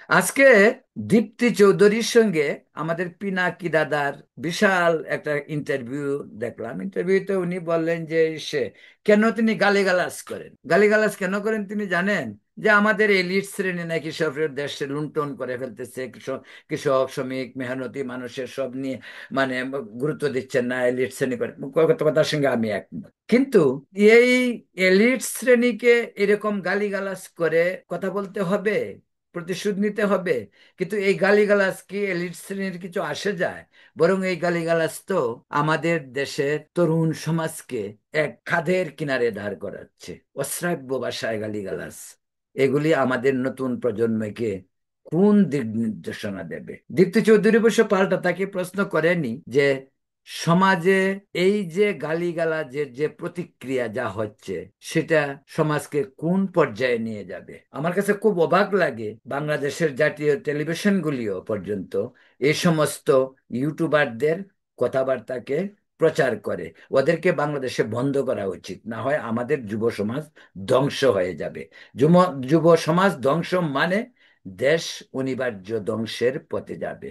আজকে দীপ্তি চৌধুরীর সঙ্গে আমাদের পিনাকি দাদার বিশাল একটা ইন্টারভিউ দেখলাম। ইন্টারভিউতে উনি বললেন যে সে কেন তিনি গালিগালাজ করেন, গালিগালাজ কেন করেন তিনি জানেন? যে আমাদের এলিট শ্রেণী নাকি সব দেশে লুণ্ঠন করে ফেলতেছে, কৃষক কৃষক শ্রমিক মেহনতি মানুষের সব নিয়ে মানে গুরুত্ব দিচ্ছেন না, এলিট শ্রেণী করে কথার সঙ্গে আমি একমত। কিন্তু এই এলিট শ্রেণীকে এরকম গালিগালাজ করে কথা বলতে হবে, প্রতিশোধ নিতে হবে? কিন্তু এই গালিগালাজ কি এলিট শ্রেণীর কিছু আসে যায়? বরং এই গালিগালাজ তো আমাদের দেশের তরুণ সমাজকে এক খাদের কিনারে দাঁড় করাচ্ছে। অশ্রাব্য ভাষায় গালিগালাজ, এগুলি আমাদের নতুন প্রজন্মকে কোন দিক নির্দেশনা দেবে? দীপ্তি চৌধুরী অবশ্য পাল্টা তাকে প্রশ্ন করেনি যে সমাজে এই যে গালিগালাজের যে প্রতিক্রিয়া যা হচ্ছে সেটা সমাজকে কোন পর্যায়ে নিয়ে যাবে। আমার কাছে খুব অবাক লাগে বাংলাদেশের জাতীয় টেলিভিশনগুলিও পর্যন্ত এই সমস্ত ইউটিউবারদের কথাবার্তাকে প্রচার করে। ওদেরকে বাংলাদেশে বন্ধ করা উচিত, না হয় আমাদের যুব সমাজ ধ্বংস হয়ে যাবে। যুব যুব সমাজ ধ্বংস মানে দেশ অনিবার্য ধ্বংসের পথে যাবে।